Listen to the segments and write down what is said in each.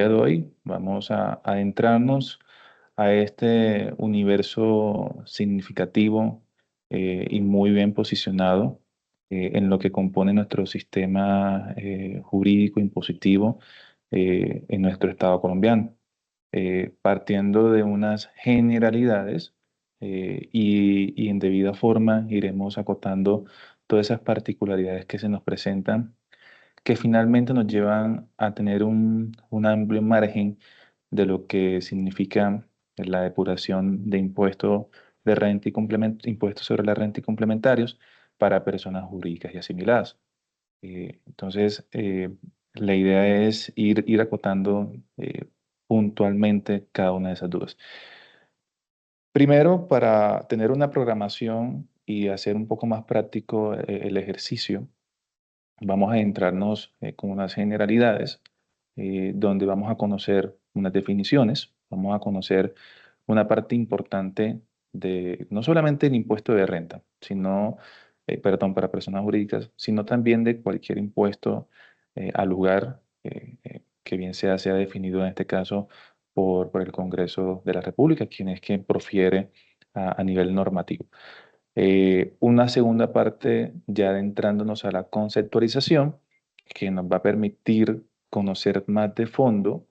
día de hoy vamos a adentrarnos a este universo significativo y muy bien posicionado en lo que compone nuestro sistema jurídico impositivo en nuestro Estado colombiano. Partiendo de unas generalidades y en debida forma iremos acotando todas esas particularidades que se nos presentan que finalmente nos llevan a tener un amplio margen de lo que significa la depuración de impuestos de renta y impuestos sobre la renta y complementarios para personas jurídicas y asimiladas. Entonces, la idea es ir acotando puntualmente cada una de esas dudas. Primero, para tener una programación y hacer un poco más práctico el ejercicio, vamos a adentrarnos con unas generalidades donde vamos a conocer unas definiciones, vamos a conocer una parte importante de no solamente el impuesto de renta, sino, perdón, para personas jurídicas, sino también de cualquier impuesto al lugar que bien sea definido en este caso por el Congreso de la República, quien es quien profiere a nivel normativo. Una segunda parte ya adentrándonos a la conceptualización que nos va a permitir conocer más de fondo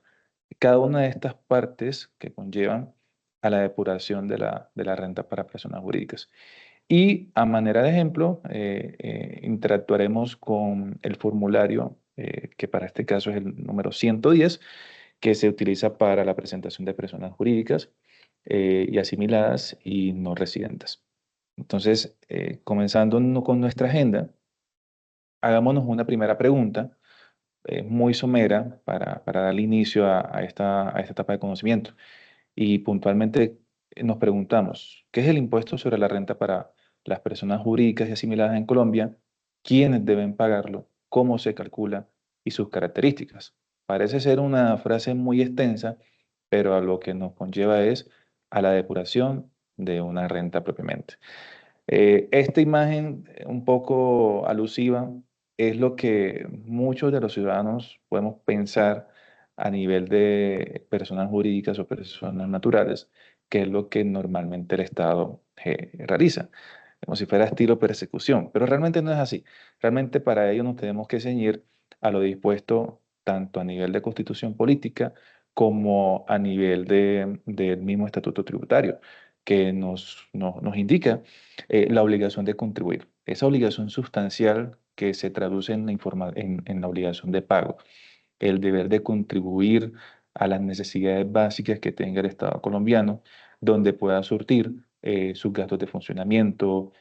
cada una de estas partes que conllevan a la depuración de la renta para personas jurídicas. Y a manera de ejemplo, interactuaremos con el formulario, que para este caso es el número 110, que se utiliza para la presentación de personas jurídicas y asimiladas y no residentes. Entonces, comenzando con nuestra agenda, hagámonos una primera pregunta muy somera para darle inicio a esta etapa de conocimiento. Y puntualmente nos preguntamos, ¿qué es el impuesto sobre la renta para las personas jurídicas y asimiladas en Colombia? ¿Quiénes deben pagarlo? ¿Cómo se calcula? Y sus características. Parece ser una frase muy extensa, pero a lo que nos conlleva es a la depuración de una renta propiamente. Esta imagen un poco alusiva es lo que muchos de los ciudadanos podemos pensar a nivel de personas jurídicas o personas naturales, que es lo que normalmente el Estado realiza, como si fuera estilo persecución, pero realmente no es así. Realmente para ello nos tenemos que ceñir a lo dispuesto tanto a nivel de constitución política como a nivel del mismo estatuto tributario, que nos indica la obligación de contribuir. Esa obligación sustancial que se traduce en la obligación de pago, el deber de contribuir a las necesidades básicas que tenga el Estado colombiano, donde pueda surtir sus gastos de funcionamiento,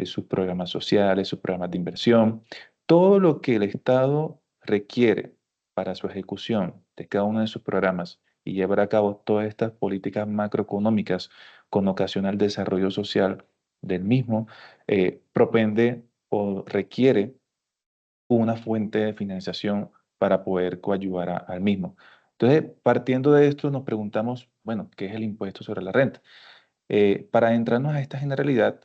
sus programas sociales, sus programas de inversión, todo lo que el Estado requiere para su ejecución de cada uno de sus programas y llevar a cabo todas estas políticas macroeconómicas con ocasión al desarrollo social del mismo, propende o requiere una fuente de financiación para poder coadyuvar al mismo. Entonces, partiendo de esto, nos preguntamos, bueno, ¿qué es el impuesto sobre la renta? Para adentrarnos a esta generalidad,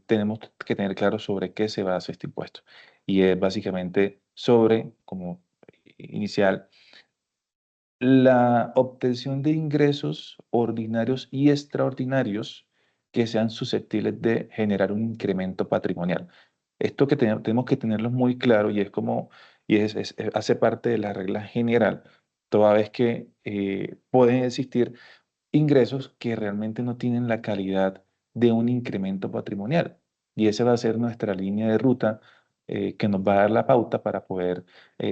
tenemos que tener claro sobre qué se basa este impuesto. Y es básicamente sobre, como inicial, la obtención de ingresos ordinarios y extraordinarios que sean susceptibles de generar un incremento patrimonial. Esto que tenemos que tenerlo muy claro y es como, hace parte de la regla general, toda vez que pueden existir ingresos que realmente no tienen la calidad de un incremento patrimonial. Y esa va a ser nuestra línea de ruta que nos va a dar la pauta para poder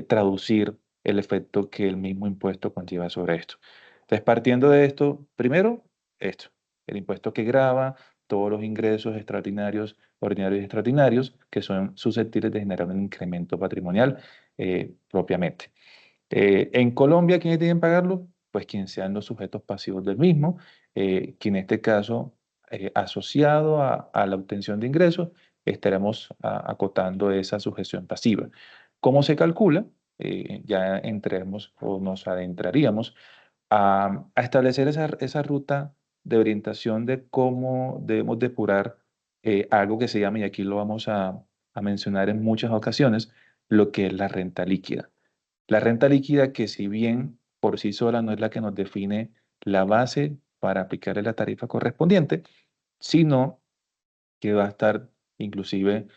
traducir el efecto que el mismo impuesto conlleva sobre esto. Entonces, partiendo de esto, primero, esto, el impuesto que grava todos los ingresos extraordinarios, ordinarios y extraordinarios que son susceptibles de generar un incremento patrimonial propiamente. En Colombia, ¿quiénes deben pagarlo? Pues quienes sean los sujetos pasivos del mismo, que en este caso, asociado a la obtención de ingresos, estaremos acotando esa sujeción pasiva. ¿Cómo se calcula? Ya entremos o nos adentraríamos a establecer esa ruta de orientación de cómo debemos depurar algo que se llama, y aquí lo vamos a mencionar en muchas ocasiones, lo que es la renta líquida. La renta líquida que si bien por sí sola no es la que nos define la base para aplicarle la tarifa correspondiente, sino que va a estar inclusive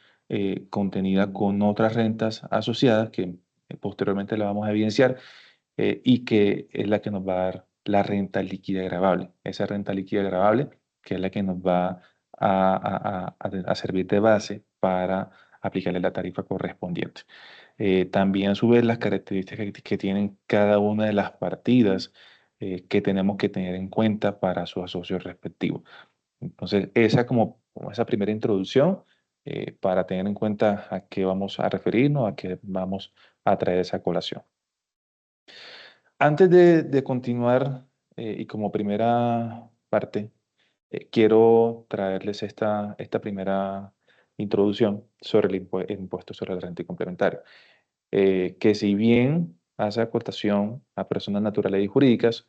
contenida con otras rentas asociadas que posteriormente la vamos a evidenciar y que es la que nos va a dar la renta líquida gravable. Esa renta líquida gravable que es la que nos va a servir de base para aplicarle la tarifa correspondiente. También a su vez las características que tienen cada una de las partidas que tenemos que tener en cuenta para sus asocios respectivos. Entonces, esa como esa primera introducción para tener en cuenta a qué vamos a referirnos, a qué vamos a traer esa colación. Antes de continuar, y como primera parte, quiero traerles esta primera introducción sobre el impuesto sobre la renta y complementario, que si bien hace acotación a personas naturales y jurídicas,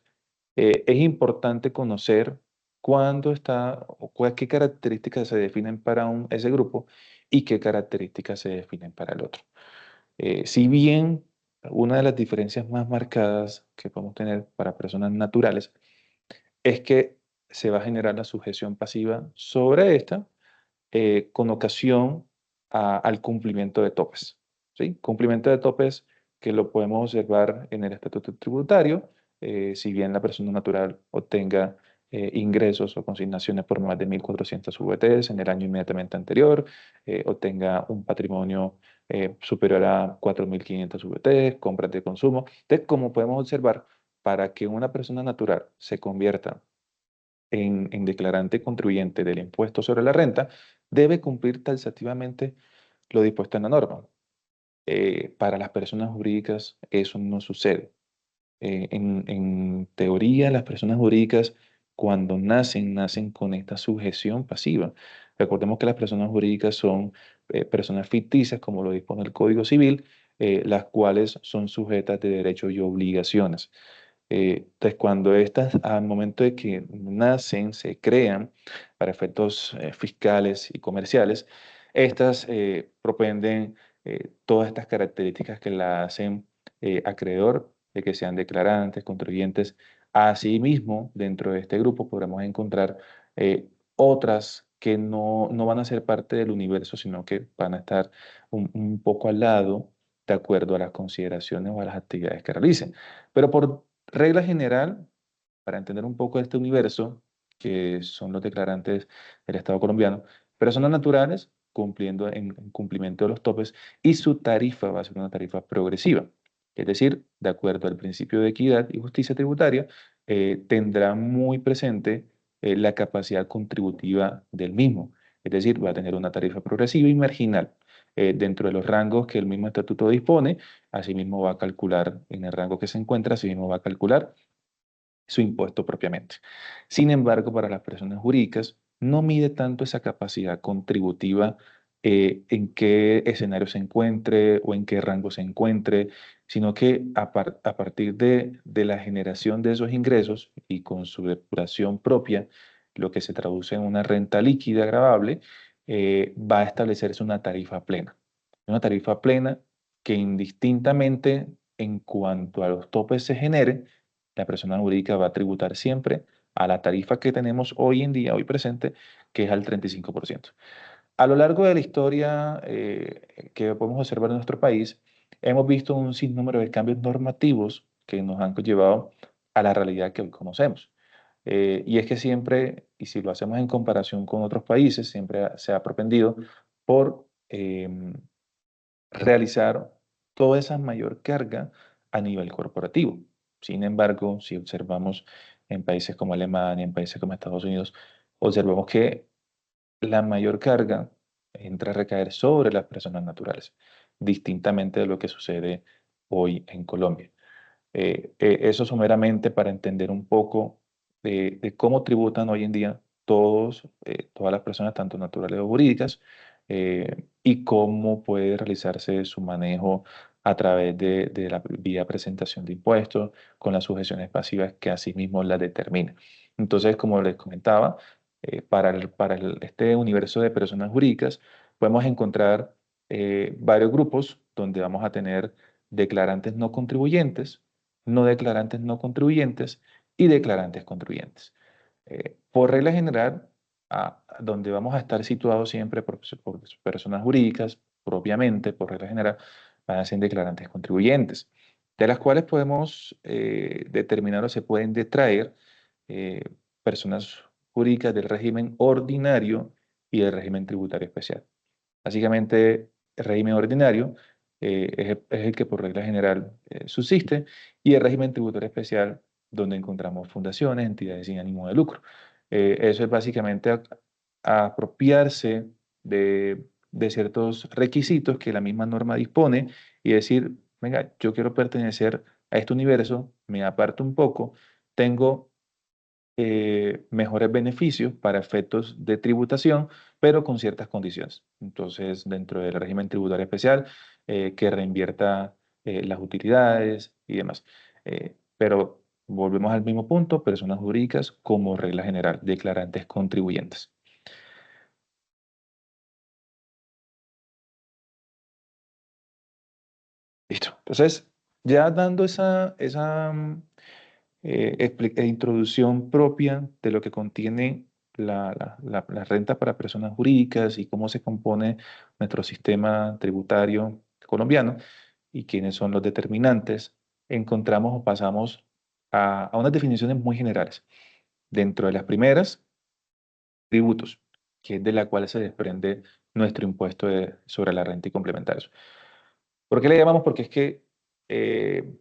es importante conocer cuándo está, o qué características se definen para ese grupo y qué características se definen para el otro. Si bien una de las diferencias más marcadas que podemos tener para personas naturales es que se va a generar la sujeción pasiva sobre esta con ocasión al cumplimiento de topes. ¿Sí? Cumplimiento de topes que lo podemos observar en el estatuto tributario, si bien la persona natural obtenga ingresos o consignaciones por más de 1.400 VTs en el año inmediatamente anterior, obtenga un patrimonio superior a 4.500 VTs, compras de consumo. Entonces, como podemos observar, para que una persona natural se convierta en declarante contribuyente del impuesto sobre la renta, debe cumplir taxativamente lo dispuesto en la norma. Para las personas jurídicas eso no sucede. En teoría, las personas jurídicas, cuando nacen con esta sujeción pasiva. Recordemos que las personas jurídicas son personas ficticias, como lo dispone el Código Civil, las cuales son sujetas de derechos y obligaciones. Entonces, cuando estas, al momento de que nacen, se crean para efectos fiscales y comerciales, estas propenden todas estas características que la hacen acreedor de que sean declarantes, contribuyentes. Asimismo, dentro de este grupo podremos encontrar otras que no van a ser parte del universo, sino que van a estar un poco al lado de acuerdo a las consideraciones o a las actividades que realicen. Pero por regla general, para entender un poco este universo, que son los declarantes del Estado colombiano, personas naturales cumpliendo en cumplimiento de los topes y su tarifa va a ser una tarifa progresiva. Es decir, de acuerdo al principio de equidad y justicia tributaria, tendrá muy presente la capacidad contributiva del mismo. Es decir, va a tener una tarifa progresiva y marginal dentro de los rangos que el mismo estatuto dispone. Asimismo va a calcular en el rango que se encuentra, asimismo va a calcular su impuesto propiamente. Sin embargo, para las personas jurídicas no mide tanto esa capacidad contributiva en qué escenario se encuentre o en qué rango se encuentre, sino que a partir de la generación de esos ingresos y con su depuración propia, lo que se traduce en una renta líquida agravable, va a establecerse una tarifa plena. Una tarifa plena que indistintamente en cuanto a los topes se genere, la persona jurídica va a tributar siempre a la tarifa que tenemos hoy en día, hoy presente, que es al 35%. A lo largo de la historia que podemos observar en nuestro país, hemos visto un sinnúmero de cambios normativos que nos han llevado a la realidad que hoy conocemos. Y es que siempre, y si lo hacemos en comparación con otros países, siempre se ha propendido por realizar toda esa mayor carga a nivel corporativo. Sin embargo, si observamos en países como Alemania, en países como Estados Unidos, observamos que la mayor carga entra a recaer sobre las personas naturales, distintamente de lo que sucede hoy en Colombia. Eso someramente para entender un poco de cómo tributan hoy en día todas las personas, tanto naturales o jurídicas, y cómo puede realizarse su manejo a través de la vía presentación de impuestos con las sujeciones pasivas que asimismo la determina. Entonces, como les comentaba, este universo de personas jurídicas podemos encontrar varios grupos donde vamos a tener declarantes no contribuyentes, no declarantes no contribuyentes y declarantes contribuyentes. Por regla general, donde vamos a estar situados siempre por personas jurídicas, propiamente, por regla general, van a ser declarantes contribuyentes, de las cuales podemos determinar o se pueden detraer eh, personas jurídicas del régimen ordinario y del régimen tributario especial. Básicamente, el régimen ordinario es el que por regla general subsiste, y el régimen tributario especial donde encontramos fundaciones, entidades sin ánimo de lucro. Eso es básicamente apropiarse de ciertos requisitos que la misma norma dispone y decir, venga, yo quiero pertenecer a este universo, me aparto un poco, tengo mejores beneficios para efectos de tributación, pero con ciertas condiciones. Entonces, dentro del régimen tributario especial, que reinvierta las utilidades y demás. Pero volvemos al mismo punto, personas jurídicas como regla general, declarantes contribuyentes. Listo. Entonces, ya dando esa introducción propia de lo que contiene la renta para personas jurídicas y cómo se compone nuestro sistema tributario colombiano y quiénes son los determinantes, encontramos o pasamos a unas definiciones muy generales. Dentro de las primeras, tributos, que es de la cual se desprende nuestro impuesto sobre la renta y complementarios. ¿Por qué le llamamos? Porque es que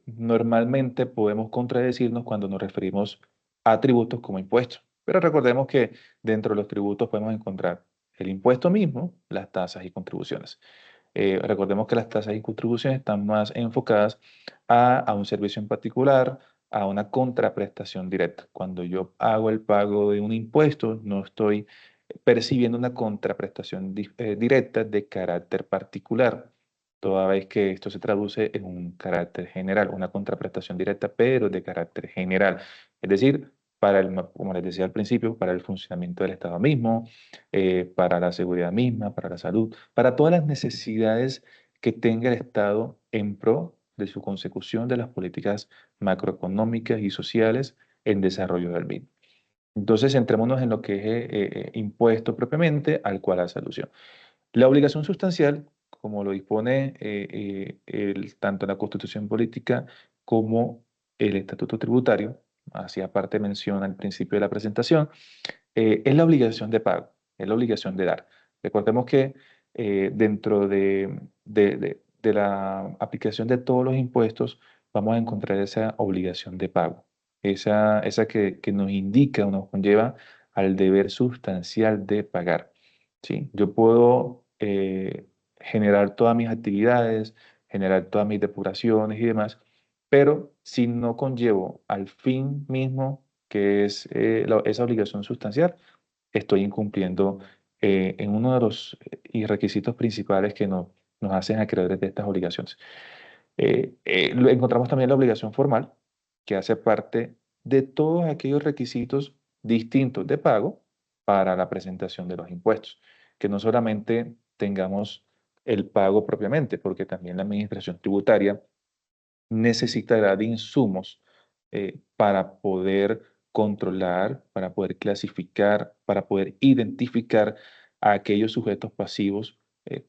normalmente podemos contradecirnos cuando nos referimos a tributos como impuestos. Pero recordemos que dentro de los tributos podemos encontrar el impuesto mismo, las tasas y contribuciones. Recordemos que las tasas y contribuciones están más enfocadas a un servicio en particular, a una contraprestación directa. Cuando yo hago el pago de un impuesto, no estoy percibiendo una contraprestación directa de carácter particular, toda vez que esto se traduce en un carácter general, una contraprestación directa, pero de carácter general. Es decir, como les decía al principio, para el funcionamiento del Estado mismo, para la seguridad misma, para la salud, para todas las necesidades que tenga el Estado en pro de su consecución de las políticas macroeconómicas y sociales en desarrollo del mismo. Entonces, centrémonos en lo que es impuesto propiamente, al cual hace alusión. La obligación sustancial, como lo dispone tanto la Constitución Política como el Estatuto Tributario, hacía parte mención al principio de la presentación, es la obligación de pago, es la obligación de dar. Recordemos que dentro de la aplicación de todos los impuestos vamos a encontrar esa obligación de pago, esa que nos indica o nos conlleva al deber sustancial de pagar. ¿Sí? Yo puedo generar todas mis actividades, generar todas mis depuraciones y demás, pero si no conllevo al fin mismo, que es esa obligación sustancial, estoy incumpliendo en uno de los requisitos principales que nos hacen acreedores de estas obligaciones. Encontramos también la obligación formal, que hace parte de todos aquellos requisitos distintos de pago para la presentación de los impuestos, que no solamente tengamos el pago propiamente, porque también la administración tributaria necesitará de insumos para poder controlar, para poder clasificar, para poder identificar a aquellos sujetos pasivos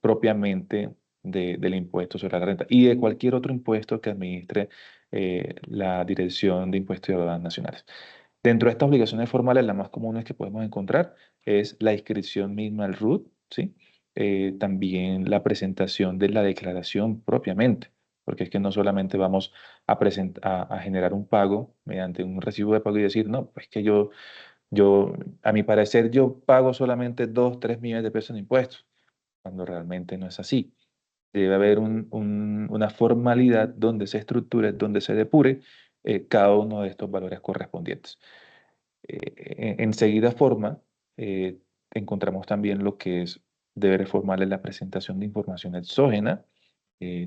propiamente del impuesto sobre la renta y de cualquier otro impuesto que administre la Dirección de Impuestos y Aduanas Nacionales. Dentro de estas obligaciones formales, las más comunes que podemos encontrar es la inscripción misma al RUT, ¿sí? También la presentación de la declaración propiamente, porque es que no solamente vamos a generar un pago mediante un recibo de pago y decir, no, pues que a mi parecer, yo pago solamente 2, 3 millones de pesos en impuestos, cuando realmente no es así. Debe haber una formalidad donde se estructure, donde se depure cada uno de estos valores correspondientes. En seguida forma, encontramos también lo que es deberes formales, la presentación de información exógena.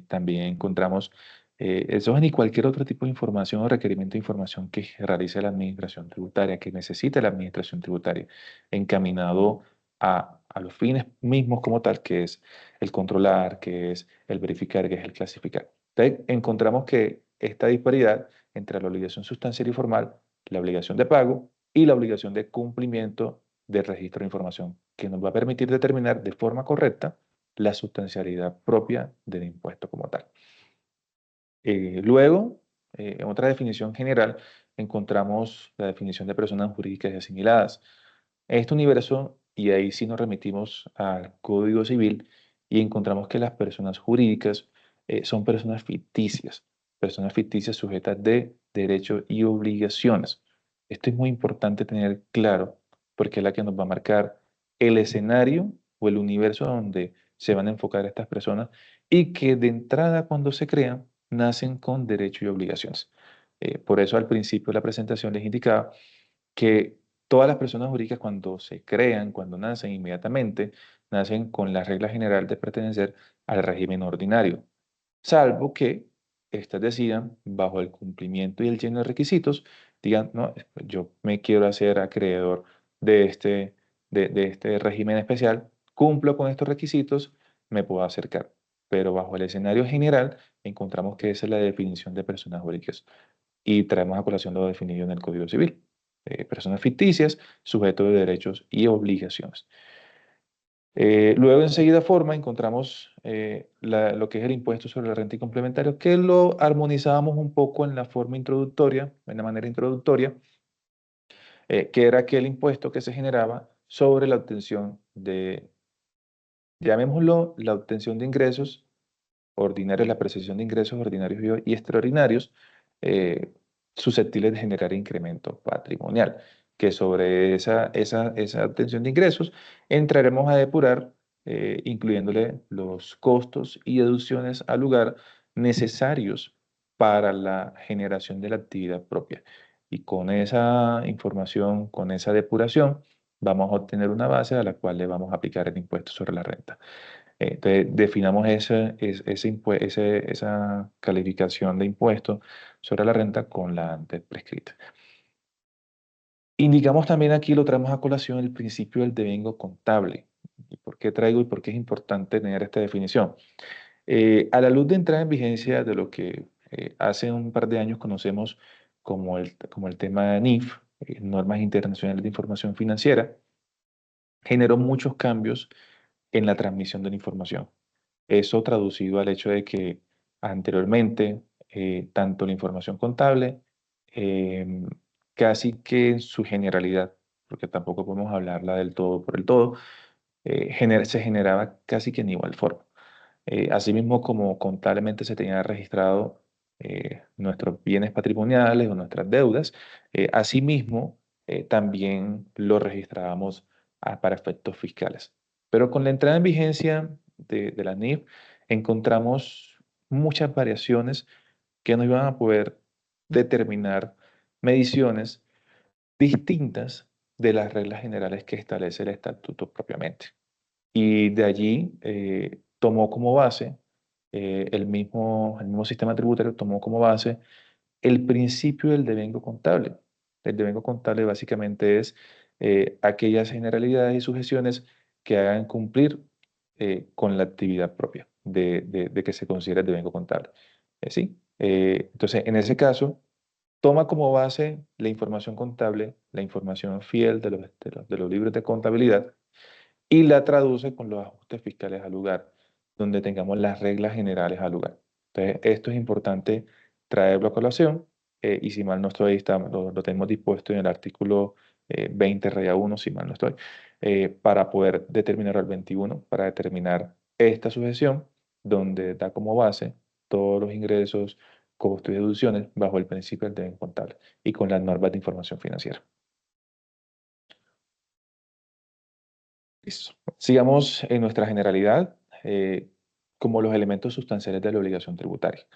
También encontramos exógena y cualquier otro tipo de información o requerimiento de información que realice la administración tributaria, que necesite la administración tributaria, encaminado a los fines mismos como tal, que es el controlar, que es el verificar, que es el clasificar. Entonces, encontramos que esta disparidad entre la obligación sustancial y formal, la obligación de pago y la obligación de cumplimiento del registro de información, que nos va a permitir determinar de forma correcta la sustancialidad propia del impuesto como tal. Luego, en otra definición general, encontramos la definición de personas jurídicas y asimiladas. En este universo, y ahí sí nos remitimos al Código Civil, y encontramos que las personas jurídicas son personas ficticias sujetas de derechos y obligaciones. Esto es muy importante tener claro porque es la que nos va a marcar el escenario o el universo donde se van a enfocar estas personas y que de entrada cuando se crean nacen con derechos y obligaciones. Por eso al principio de la presentación les indicaba que todas las personas jurídicas cuando se crean, cuando nacen inmediatamente, nacen con la regla general de pertenecer al régimen ordinario, salvo que éstas decidan, bajo el cumplimiento y el lleno de requisitos, digan, no, yo me quiero hacer acreedor de de este régimen especial, cumplo con estos requisitos, me puedo acercar. Pero bajo el escenario general encontramos que esa es la definición de personas jurídicas y traemos a colación lo definido en el Código Civil. Personas ficticias, sujetos de derechos y obligaciones. Luego, en seguida forma, encontramos lo que es el impuesto sobre la renta y complementario, que lo armonizábamos un poco en la forma introductoria, en la manera introductoria, que era aquel impuesto que se generaba sobre la obtención de, llamémoslo, la obtención de ingresos ordinarios, la percepción de ingresos ordinarios y extraordinarios, eh, susceptibles de generar incremento patrimonial, que sobre esa obtención de ingresos entraremos a depurar, incluyéndole los costos y deducciones al lugar necesarios para la generación de la actividad propia. Y con esa información, con esa depuración, vamos a obtener una base a la cual le vamos a aplicar el impuesto sobre la renta. Entonces, definamos esa calificación de impuesto sobre la renta con la antes prescrita. Indicamos también aquí, lo traemos a colación, el principio del devengo contable. ¿Y por qué traigo y por qué es importante tener esta definición? A la luz de entrada en vigencia de lo que hace un par de años conocemos como el tema NIF, Normas Internacionales de Información Financiera, generó muchos cambios en la transmisión de la información. Eso traducido al hecho de que anteriormente tanto la información contable, em, casi que en su generalidad, porque tampoco podemos hablarla del todo por el todo, se generaba casi que en igual forma. Asimismo, como contablemente se tenía registrado nuestros bienes patrimoniales o nuestras deudas, asimismo también lo registrábamos para efectos fiscales. Pero con la entrada en vigencia de la NIF encontramos muchas variaciones que nos iban a poder determinar mediciones distintas de las reglas generales que establece el estatuto propiamente. Y de allí tomó como base, el mismo sistema tributario tomó como base el principio del devengo contable. El devengo contable básicamente es aquellas generalidades y sujeciones que hagan cumplir con la actividad propia de que se considera el devengo contable. ¿Sí? Entonces, en ese caso, toma como base la información contable, la información fiel de los libros de contabilidad, y la traduce con los ajustes fiscales al lugar, donde tengamos las reglas generales al lugar. Entonces, esto es importante traerlo a colación, y si mal no estoy, lo tenemos dispuesto en el artículo 20 raya 1, si mal no estoy, para poder determinar el 21, para determinar esta sujeción, donde da como base todos los ingresos, costos y deducciones bajo el principio del deber contable y con las normas de información financiera. Listo. Sigamos en nuestra generalidad, como los elementos sustanciales de la obligación tributaria.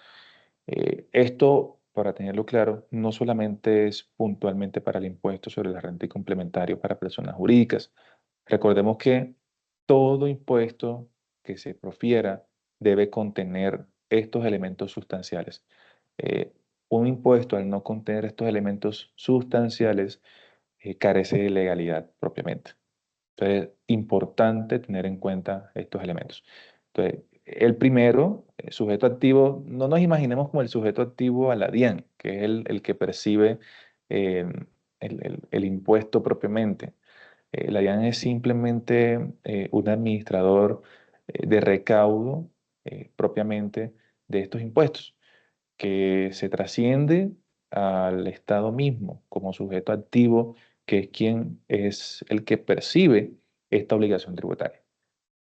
Esto, para tenerlo claro, no solamente es puntualmente para el impuesto sobre la renta y complementario para personas jurídicas. Recordemos que todo impuesto que se profiera debe contener estos elementos sustanciales. Eh, un impuesto, al no contener estos elementos sustanciales, carece de legalidad propiamente. Entonces, importante tener en cuenta estos elementos. Entonces, el primero, sujeto activo, no nos imaginemos como el sujeto activo a la DIAN, que es el que percibe eh, el impuesto propiamente. La DIAN es simplemente un administrador de recaudo propiamente de estos impuestos, que se trasciende al Estado mismo como sujeto activo, que es quien es el que percibe esta obligación tributaria,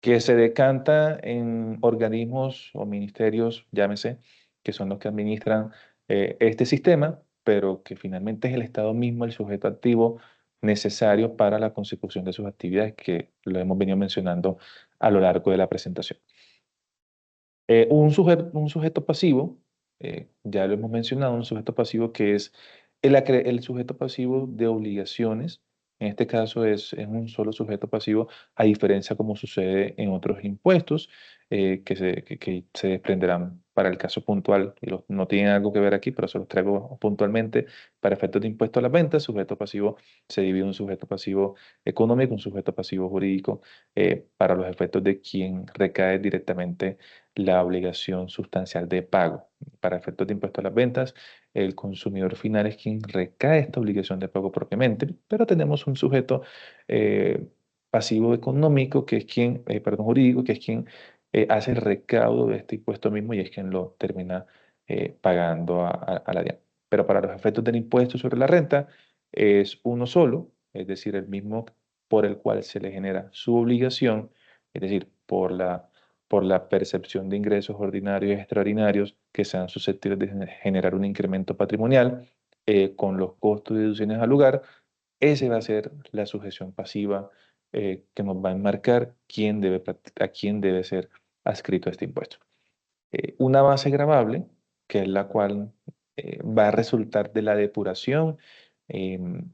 que se decanta en organismos o ministerios, llámese, que son los que administran este sistema, pero que finalmente es el Estado mismo el sujeto activo necesario para la consecución de sus actividades, que lo hemos venido mencionando a lo largo de la presentación. Un sujeto pasivo, ya lo hemos mencionado, un sujeto pasivo que es el sujeto pasivo de obligaciones. En este caso es un solo sujeto pasivo, a diferencia como sucede en otros impuestos que se desprenderán para el caso puntual, y no tienen algo que ver aquí, pero se los traigo puntualmente. Para efectos de impuesto a las ventas, sujeto pasivo se divide en un sujeto pasivo económico, un sujeto pasivo jurídico, para los efectos de quien recae directamente la obligación sustancial de pago. Para efectos de impuesto a las ventas, el consumidor final es quien recae esta obligación de pago propiamente, pero tenemos un sujeto eh, pasivo económico, que es quien, perdón, jurídico, que es quien hace el recaudo de este impuesto mismo y es quien lo termina pagando a la DIAN. Pero para los efectos del impuesto sobre la renta es uno solo, es decir, el mismo por el cual se le genera su obligación, es decir, por la percepción de ingresos ordinarios y extraordinarios que sean susceptibles de generar un incremento patrimonial con los costos y deducciones al lugar. Esa va a ser la sujeción pasiva que nos va a enmarcar a quién debe ser adscrito a este impuesto. Una base gravable, que es la cual va a resultar de la depuración em,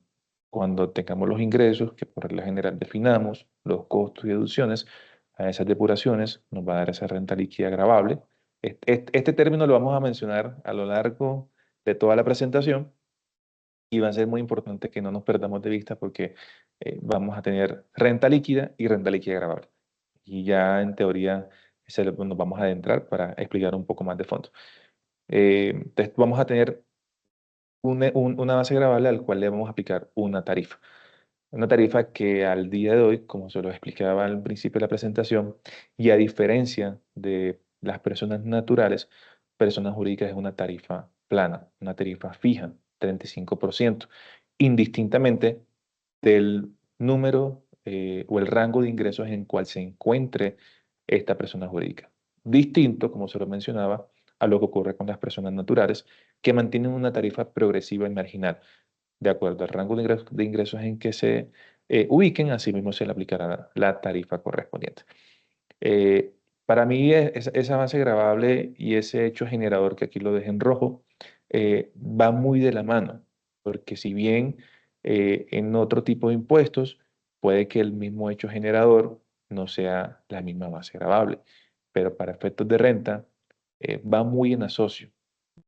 cuando tengamos los ingresos, que por regla general definamos, los costos y deducciones, a esas depuraciones nos va a dar esa renta líquida gravable. Este término lo vamos a mencionar a lo largo de toda la presentación y va a ser muy importante que no nos perdamos de vista porque vamos a tener renta líquida y renta líquida gravable. Y ya en teoría nos vamos a adentrar para explicar un poco más de fondo. Entonces vamos a tener una base gravable al cual le vamos a aplicar una tarifa. Una tarifa que al día de hoy, como se lo explicaba al principio de la presentación, y a diferencia de las personas naturales, personas jurídicas es una tarifa plana, una tarifa fija, 35%, indistintamente del número o el rango de ingresos en cual se encuentre esta persona jurídica. Distinto, como se lo mencionaba, a lo que ocurre con las personas naturales, que mantienen una tarifa progresiva y marginal. De acuerdo al rango de ingresos en que se ubiquen, así mismo se le aplicará la tarifa correspondiente. Eh, para mí, esa base gravable y ese hecho generador que aquí lo dejé en rojo va muy de la mano, porque si bien en otro tipo de impuestos puede que el mismo hecho generador no sea la misma base gravable, pero para efectos de renta va muy en asocio,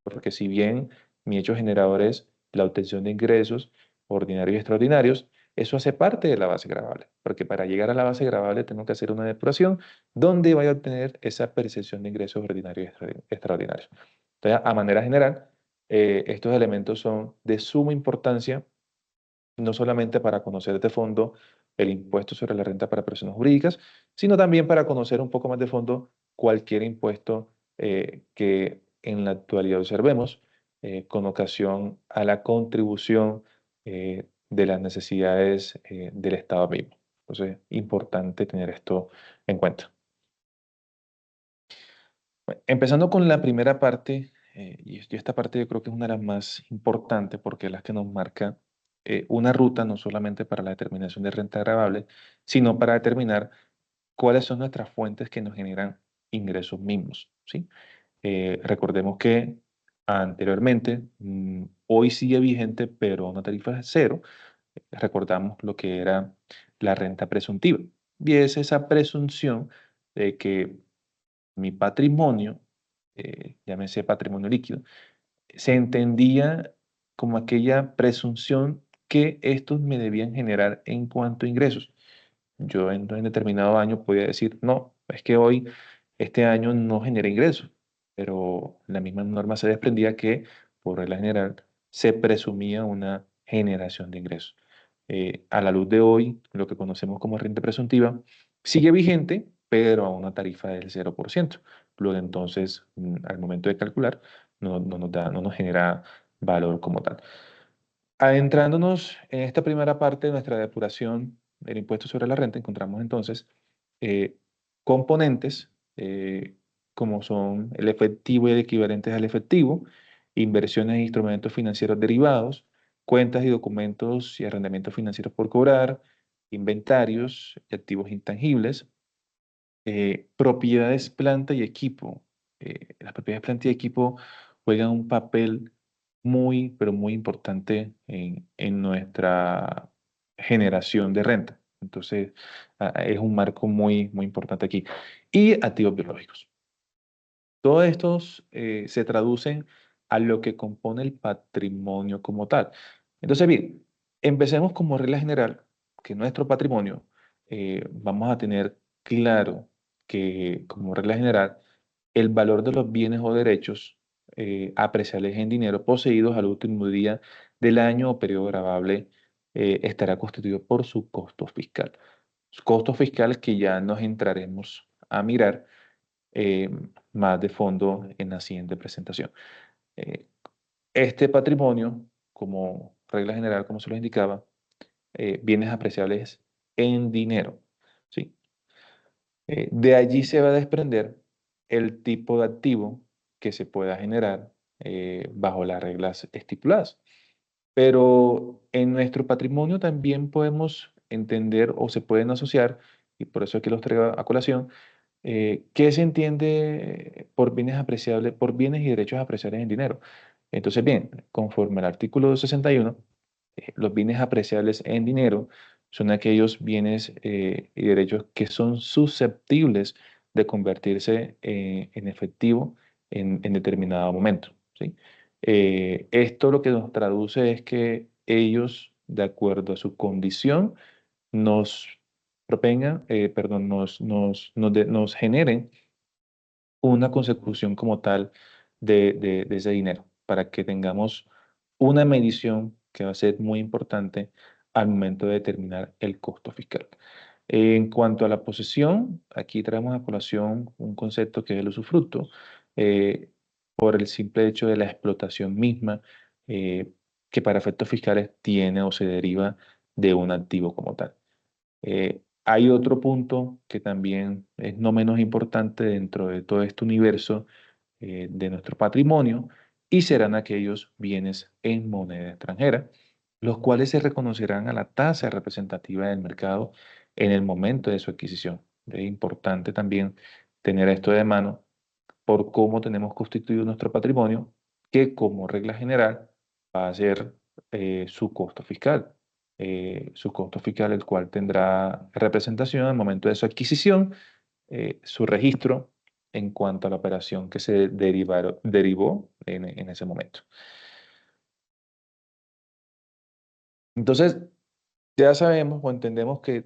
porque si bien mi hecho generador es la obtención de ingresos ordinarios y extraordinarios, eso hace parte de la base gravable, porque para llegar a la base gravable tengo que hacer una depuración donde voy a obtener esa percepción de ingresos ordinarios y extraordinarios. Entonces, a manera general, estos elementos son de suma importancia, no solamente para conocer de fondo el impuesto sobre la renta para personas jurídicas, sino también para conocer un poco más de fondo cualquier impuesto que en la actualidad observemos con ocasión a la contribución de las necesidades del Estado mismo. Entonces, importante tener esto en cuenta. Bueno, empezando con la primera parte, y esta parte yo creo que es una de las más importantes porque es la que nos marca una ruta no solamente para la determinación de renta agravable, sino para determinar cuáles son nuestras fuentes que nos generan ingresos mismos, ¿sí? Recordemos que anteriormente, hoy sigue vigente, pero una tarifa de cero, recordamos lo que era la renta presuntiva. Y es esa presunción de que mi patrimonio, llámese patrimonio líquido, se entendía como aquella presunción que estos me debían generar en cuanto a ingresos. Yo en determinado año podía decir, no, es que hoy, este año no genera ingresos. pero la misma norma se desprendía que, por regla general, se presumía una generación de ingresos. A la luz de hoy, lo que conocemos como renta presuntiva sigue vigente, pero a una tarifa del 0%. Luego entonces, al momento de calcular, no nos genera valor como tal. Adentrándonos en esta primera parte de nuestra depuración del impuesto sobre la renta, encontramos entonces eh, componentes como son el efectivo y el equivalentes al efectivo, inversiones e instrumentos financieros derivados, cuentas y documentos y arrendamientos financieros por cobrar, inventarios y activos intangibles, propiedades, planta y equipo. Las propiedades, planta y equipo juegan un papel muy, pero muy importante en nuestra generación de renta. Entonces, es un marco muy, muy importante aquí. Y activos biológicos. Todos estos se traducen a lo que compone el patrimonio como tal. Entonces, bien, empecemos como regla general que nuestro patrimonio vamos a tener claro que como regla general el valor de los bienes o derechos apreciables en dinero poseídos al último día del año o periodo grabable estará constituido por su costo fiscal. Su costo fiscal que ya nos entraremos a mirar eh, más de fondo en la siguiente presentación. Eh, este patrimonio, como regla general, como se lo indicaba, bienes apreciables en dinero, ¿sí? De allí se va a desprender el tipo de activo que se pueda generar bajo las reglas estipuladas. Pero en nuestro patrimonio también podemos entender o se pueden asociar, y por eso aquí los traigo a colación, ¿qué se entiende por bienes apreciables, por bienes y derechos apreciables en dinero? Entonces, bien, conforme al artículo 61, los bienes apreciables en dinero son aquellos bienes y derechos que son susceptibles de convertirse en efectivo en determinado momento, ¿sí? Esto lo que nos traduce es que ellos, de acuerdo a su condición, nos propengan, perdón, nos generen una consecución como tal de ese dinero, para que tengamos una medición que va a ser muy importante al momento de determinar el costo fiscal. En cuanto a la posesión, aquí traemos a colación un concepto que es el usufructo, eh, por el simple hecho de la explotación misma, que para efectos fiscales tiene o se deriva de un activo como tal. Hay otro punto que también es no menos importante dentro de todo este universo de nuestro patrimonio y serán aquellos bienes en moneda extranjera, los cuales se reconocerán a la tasa representativa del mercado en el momento de su adquisición. Es importante también tener esto de mano por cómo tenemos constituido nuestro patrimonio, que como regla general va a ser su costo fiscal. Su costo fiscal, el cual tendrá representación al momento de su adquisición, su registro en cuanto a la operación que se derivó en ese momento. Entonces, ya sabemos o entendemos que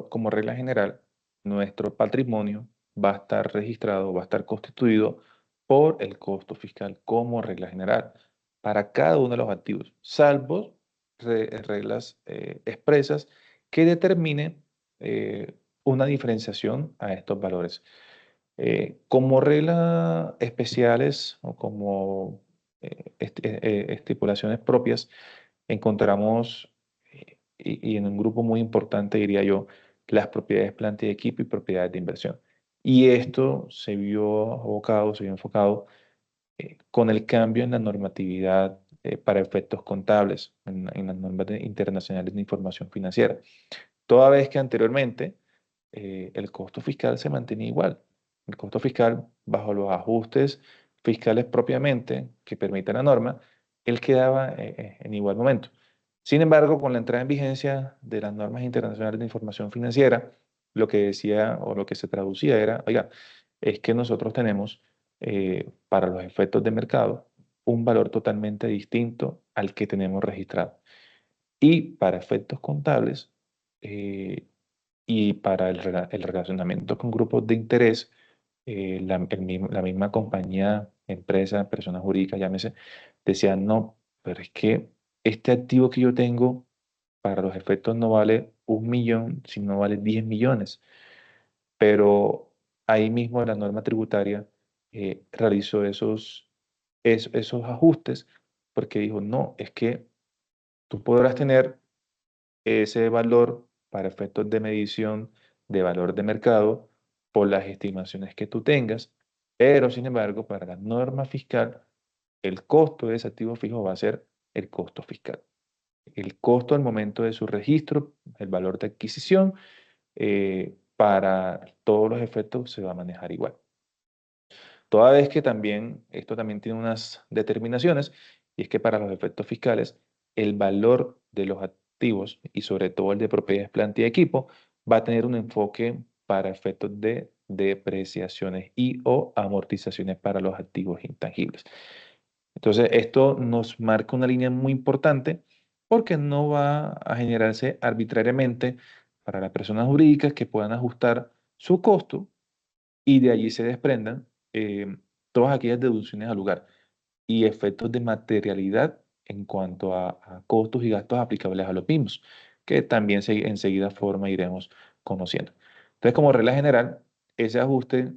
como regla general, nuestro patrimonio va a estar registrado, va a estar constituido por el costo fiscal como regla general para cada uno de los activos, salvo reglas expresas que determinen una diferenciación a estos valores. Como reglas especiales o como estipulaciones propias, encontramos, y en un grupo muy importante, diría yo, las propiedades planta y equipo y propiedades de inversión. Y esto se vio abocado, se vio enfocado con el cambio en la normatividad para efectos contables, en las normas internacionales de información financiera. Toda vez que anteriormente el costo fiscal se mantenía igual. El costo fiscal, bajo los ajustes fiscales propiamente que permite la norma, él quedaba en igual momento. Sin embargo, con la entrada en vigencia de las normas internacionales de información financiera, lo que decía o lo que se traducía era, oiga, es que nosotros tenemos para los efectos de mercado un valor totalmente distinto al que tenemos registrado. Y para efectos contables, eh, y para el relacionamiento con grupos de interés, la misma compañía, empresa, persona jurídica, llámese, decía, no, pero es que este activo que yo tengo para los efectos no vale 1 millón, sino vale 10 millones. Pero ahí mismo la norma tributaria realizó esos ajustes porque dijo, no, es que tú podrás tener ese valor para efectos de medición de valor de mercado por las estimaciones que tú tengas, pero sin embargo, para la norma fiscal, el costo de ese activo fijo va a ser el costo fiscal. El costo al momento de su registro, el valor de adquisición, para todos los efectos se va a manejar igual. Toda vez que también, esto también tiene unas determinaciones, y es que para los efectos fiscales, el valor de los activos, y sobre todo el de propiedades, planta y equipo, va a tener un enfoque para efectos de depreciaciones y o amortizaciones para los activos intangibles. Entonces, esto nos marca una línea muy importante porque no va a generarse arbitrariamente para las personas jurídicas que puedan ajustar su costo y de allí se desprendan todas aquellas deducciones al lugar y efectos de materialidad en cuanto a costos y gastos aplicables a los mismos, que también enseguida forma iremos conociendo. Entonces, como regla general, ese ajuste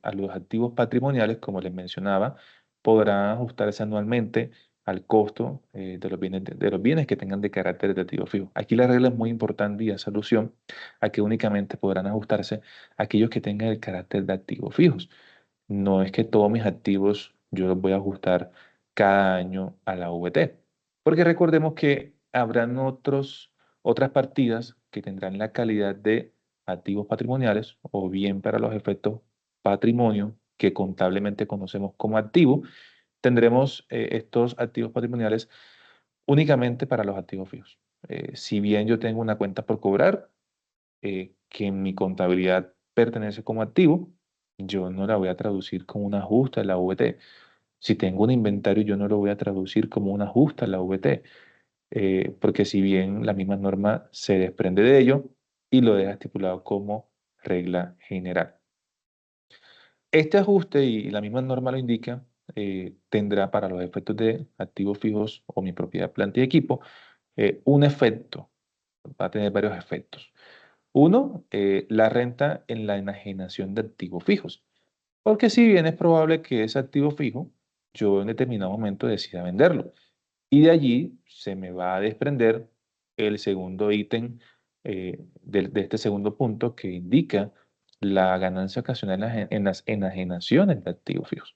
a los activos patrimoniales, como les mencionaba, podrá ajustarse anualmente al costo de los bienes que tengan de carácter de activo fijo. Aquí la regla es muy importante y hace alusión a que únicamente podrán ajustarse aquellos que tengan el carácter de activos fijos. No es que todos mis activos yo los voy a ajustar cada año a la VT, porque recordemos que habrán otras partidas que tendrán la calidad de activos patrimoniales o bien para los efectos patrimonio que contablemente conocemos como activo, tendremos estos activos patrimoniales únicamente para los activos fijos. Si bien yo tengo una cuenta por cobrar, que en mi contabilidad pertenece como activo, yo no la voy a traducir como un ajuste a la VT. Si tengo un inventario, yo no lo voy a traducir como un ajuste a la VT, porque si bien la misma norma se desprende de ello y lo deja estipulado como regla general. Este ajuste, y la misma norma lo indica, tendrá para los efectos de activos fijos o mi propiedad, planta y equipo, un efecto, va a tener varios efectos. Uno, la renta en la enajenación de activos fijos. Porque si bien es probable que ese activo fijo, yo en determinado momento decida venderlo. Y de allí se me va a desprender el segundo ítem de este segundo punto que indica la ganancia ocasional en las enajenaciones de activos fijos.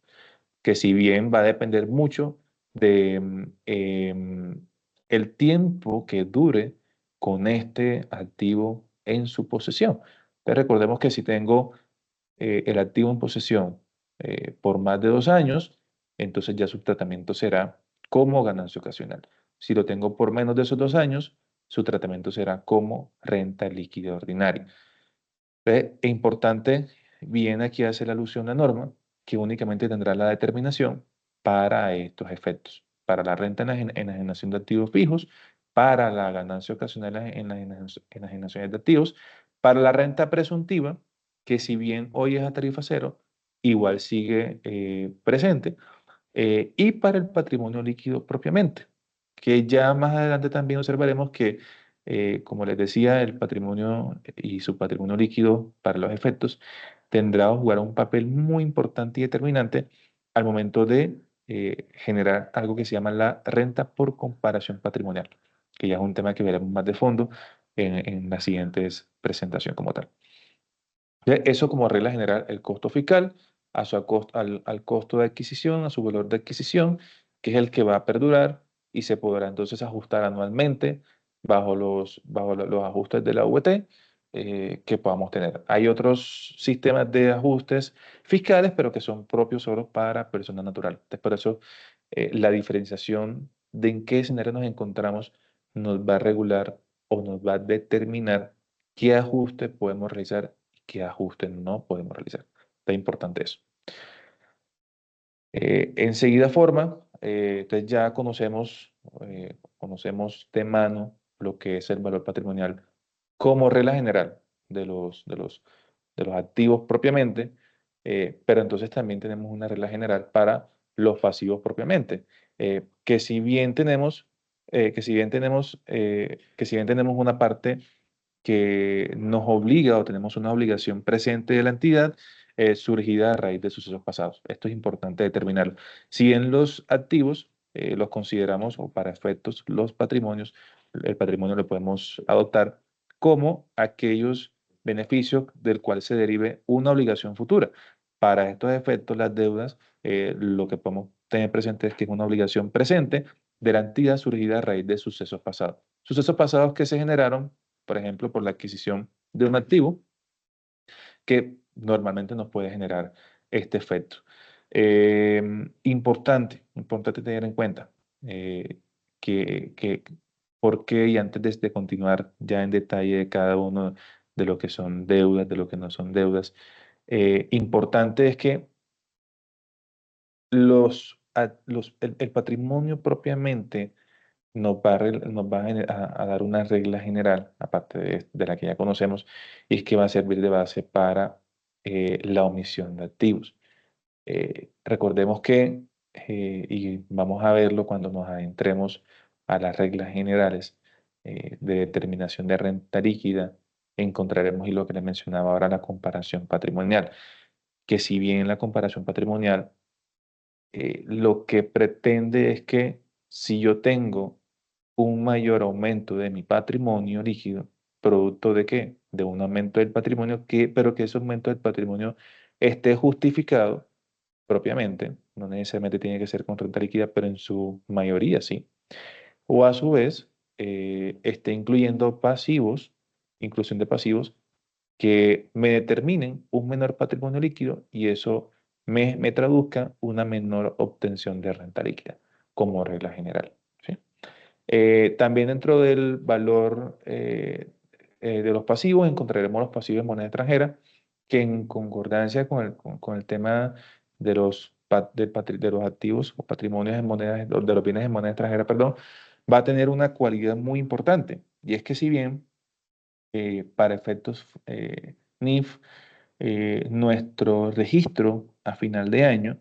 Que si bien va a depender mucho de el tiempo que dure con este activo en su posesión. Entonces, recordemos que si tengo el activo en posesión por más de 2 años, entonces ya su tratamiento será como ganancia ocasional. Si lo tengo por menos de esos 2 años, su tratamiento será como renta líquida ordinaria. Es importante, bien aquí hace la alusión la norma, que únicamente tendrá la determinación para estos efectos, para la renta enajenación de activos fijos, para la ganancia ocasional en las enajenaciones de activos, para la renta presuntiva, que si bien hoy es a tarifa cero, igual sigue presente, y para el patrimonio líquido propiamente, que ya más adelante también observaremos que, como les decía, el patrimonio y su patrimonio líquido para los efectos tendrá o jugará un papel muy importante y determinante al momento de generar algo que se llama la renta por comparación patrimonial, que ya es un tema que veremos más de fondo en las siguientes presentaciones como tal. Eso como regla general, el costo fiscal al costo de adquisición, a su valor de adquisición, que es el que va a perdurar y se podrá entonces ajustar anualmente bajo los ajustes de la VT que podamos tener. Hay otros sistemas de ajustes fiscales, pero que son propios solo para personas naturales. Entonces, por eso la diferenciación de en qué escenario nos encontramos nos va a regular o nos va a determinar qué ajuste podemos realizar y qué ajuste no podemos realizar. Está importante eso. Enseguida forma, entonces ya conocemos de mano lo que es el valor patrimonial como regla general de los activos propiamente. pero entonces también tenemos una regla general para los pasivos propiamente, que si bien tenemos, que si bien tenemos una parte que nos obliga o tenemos una obligación presente de la entidad surgida a raíz de sucesos pasados. Esto es importante determinarlo. Si en los activos los consideramos, o para efectos los patrimonios, el patrimonio lo podemos adoptar como aquellos beneficios del cual se derive una obligación futura. Para estos efectos, las deudas, lo que podemos tener presente es que es una obligación presente de la entidad surgida a raíz de sucesos pasados. Sucesos pasados que se generaron, por ejemplo, por la adquisición de un activo que normalmente nos puede generar este efecto. Importante tener en cuenta que por qué, y antes de continuar ya en detalle de cada uno de lo que son deudas, de lo que no son deudas, importante es que el patrimonio propiamente nos va a dar una regla general, aparte de la que ya conocemos, y es que va a servir de base para la omisión de activos. Recordemos que, y vamos a verlo cuando nos adentremos a las reglas generales de determinación de renta líquida, encontraremos, y lo que les mencionaba ahora, la comparación patrimonial, que si bien la comparación patrimonial lo que pretende es que si yo tengo un mayor aumento de mi patrimonio líquido, ¿producto de qué? De un aumento del patrimonio, pero que ese aumento del patrimonio esté justificado propiamente, no necesariamente tiene que ser con renta líquida, pero en su mayoría sí. O a su vez, esté incluyendo pasivos, inclusión de pasivos, que me determinen un menor patrimonio líquido y eso me traduzca una menor obtención de renta líquida como regla general. ¿Sí? También dentro del valor de los pasivos encontraremos los pasivos en moneda extranjera que en concordancia con el tema de de los activos o patrimonios en moneda, de los bienes en moneda extranjera, perdón, va a tener una cualidad muy importante y es que si bien para efectos NIF, nuestro registro a final de año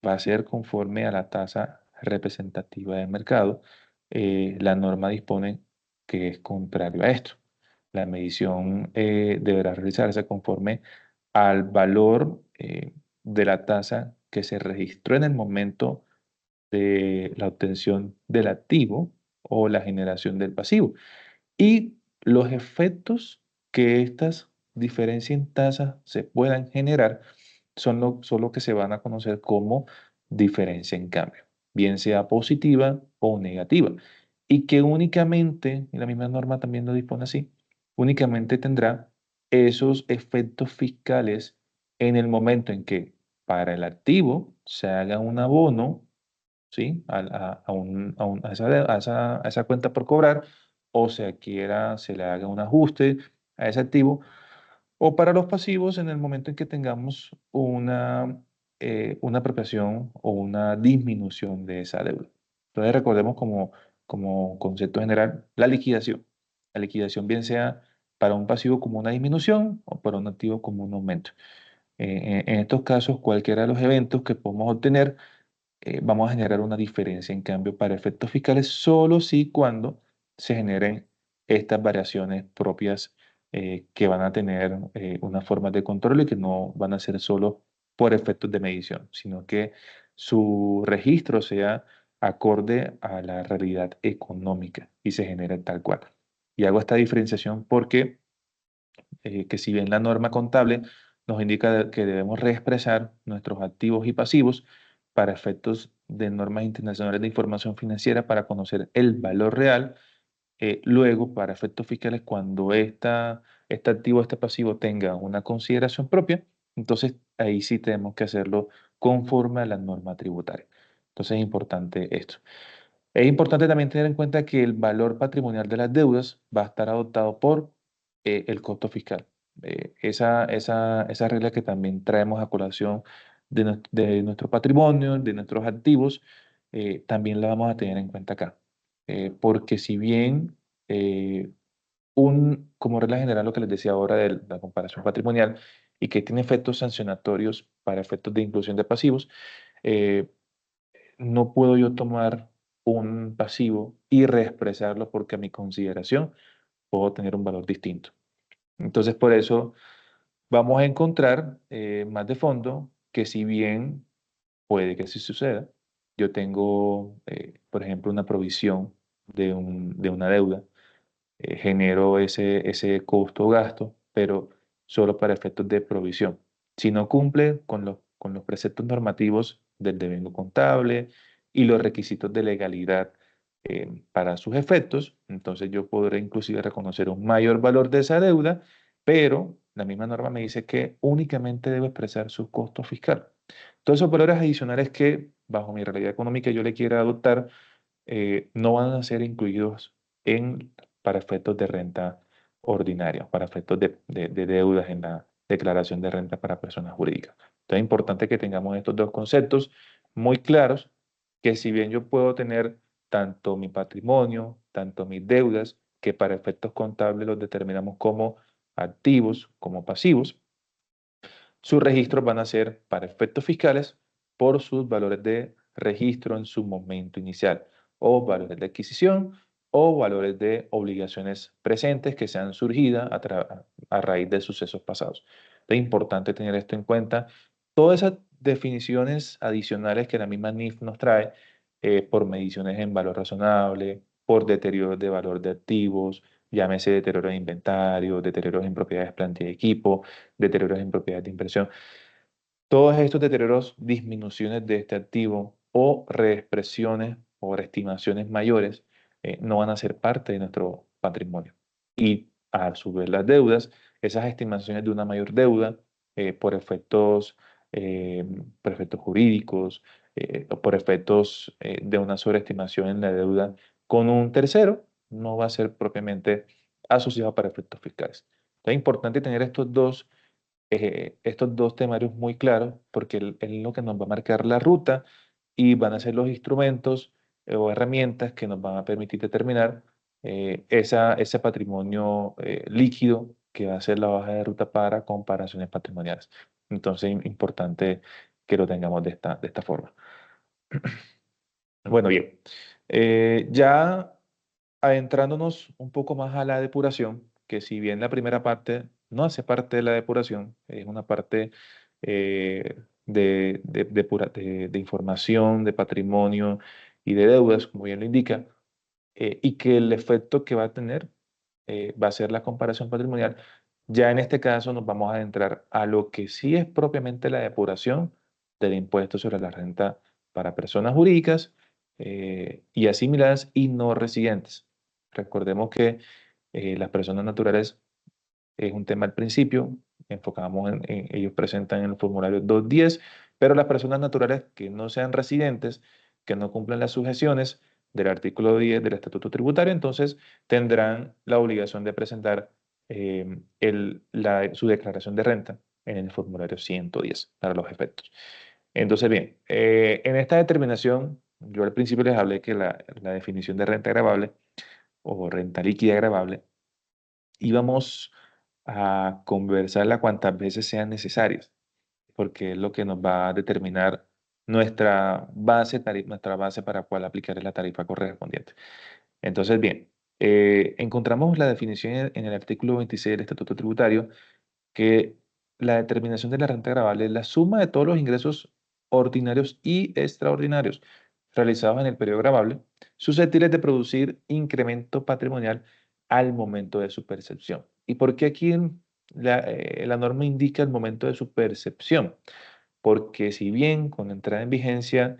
va a ser conforme a la tasa representativa del mercado. La norma dispone que es contrario a esto. La medición deberá realizarse conforme al valor de la tasa que se registró en el momento de la obtención del activo o la generación del pasivo. Y los efectos que estas diferencias en tasas se puedan generar son lo que se van a conocer como diferencia en cambio, bien sea positiva o negativa. Y que únicamente, y la misma norma también lo dispone así, únicamente tendrá esos efectos fiscales en el momento en que para el activo se haga un abono, ¿sí? A esa cuenta por cobrar, o se le haga un ajuste a ese activo, o para los pasivos en el momento en que tengamos una apropiación o una disminución de esa deuda. Entonces recordemos como concepto general la liquidación. La liquidación bien sea para un pasivo como una disminución o para un activo como un aumento. En estos casos, cualquiera de los eventos que podemos obtener vamos a generar una diferencia en cambio para efectos fiscales solo si cuando se generen estas variaciones propias que van a tener unas formas de control y que no van a ser solo por efectos de medición, sino que su registro sea acorde a la realidad económica y se genere tal cual. Y hago esta diferenciación porque que si bien la norma contable nos indica que debemos reexpresar nuestros activos y pasivos para efectos de normas internacionales de información financiera para conocer el valor real, luego para efectos fiscales cuando este activo, este pasivo tenga una consideración propia, entonces ahí sí tenemos que hacerlo conforme a la norma tributaria. Entonces es importante esto. Es importante también tener en cuenta que el valor patrimonial de las deudas va a estar adoptado por el costo fiscal. Esa regla que también traemos a colación de nuestro patrimonio, de nuestros activos, también la vamos a tener en cuenta acá. Porque si bien como regla general lo que les decía ahora de la comparación patrimonial, y que tiene efectos sancionatorios para efectos de inclusión de pasivos, eh, no puedo yo tomar un pasivo y reexpresarlo porque a mi consideración puedo tener un valor distinto. Entonces, por eso vamos a encontrar más de fondo que si bien puede que sí suceda, yo tengo, por ejemplo, una provisión de una deuda, genero ese costo o gasto, pero solo para efectos de provisión. Si no cumple con los preceptos normativos del devengo contable y los requisitos de legalidad para sus efectos, entonces yo podré inclusive reconocer un mayor valor de esa deuda, pero la misma norma me dice que únicamente debo expresar su costo fiscal. Todos esos valores adicionales que bajo mi realidad económica yo le quiera adoptar, no van a ser incluidos para efectos de renta ordinaria, para efectos de deudas en la declaración de renta para personas jurídicas. Entonces es importante que tengamos estos dos conceptos muy claros, que si bien yo puedo tener tanto mi patrimonio, tanto mis deudas, que para efectos contables los determinamos como activos, como pasivos, sus registros van a ser para efectos fiscales por sus valores de registro en su momento inicial, o valores de adquisición, o valores de obligaciones presentes que sean surgidas a raíz de sucesos pasados. Es importante tener esto en cuenta. Todas esas definiciones adicionales que la misma NIF nos trae, por mediciones en valor razonable, por deterioro de valor de activos, llámese deterioro de inventario, deterioros en propiedades, planta y equipo, deterioros en propiedades de inversión. Todos estos deterioros, disminuciones de este activo o reexpresiones o reestimaciones mayores, no van a ser parte de nuestro patrimonio. Y a su vez las deudas, esas estimaciones de una mayor deuda por eh, por efectos jurídicos o por efectos de una sobreestimación en la deuda con un tercero, no va a ser propiamente asociado para efectos fiscales. Entonces es importante tener estos dos temarios muy claros porque es lo que nos va a marcar la ruta y van a ser los instrumentos o herramientas que nos van a permitir determinar ese patrimonio líquido que va a ser la hoja de ruta para comparaciones patrimoniales. Entonces, importante que lo tengamos de esta forma. Bueno, bien. Ya adentrándonos un poco más a la depuración, que si bien la primera parte no hace parte de la depuración, es una parte de información, de patrimonio y de deudas, como bien lo indica, y que el efecto que va a tener va a ser la comparación patrimonial. Ya en este caso nos vamos a adentrar a lo que sí es propiamente la depuración del impuesto sobre la renta para personas jurídicas y asimiladas y no residentes. Recordemos que las personas naturales es un tema al principio, enfocamos ellos presentan en el formulario 210, pero las personas naturales que no sean residentes, que no cumplan las sujeciones del artículo 10 del Estatuto Tributario, entonces tendrán la obligación de presentar su declaración de renta en el formulario 110 para los efectos. Entonces, bien, en esta determinación, yo al principio les hablé que la definición de renta agravable o renta líquida agravable íbamos a conversarla cuantas veces sean necesarias, porque es lo que nos va a determinar nuestra base para cuál aplicar la tarifa correspondiente. Entonces, bien, encontramos la definición en el artículo 26 del Estatuto Tributario que la determinación de la renta agravable es la suma de todos los ingresos ordinarios y extraordinarios realizados en el periodo gravable, susceptibles de producir incremento patrimonial al momento de su percepción. ¿Y por qué aquí la norma indica el momento de su percepción? Porque si bien con la entrada en vigencia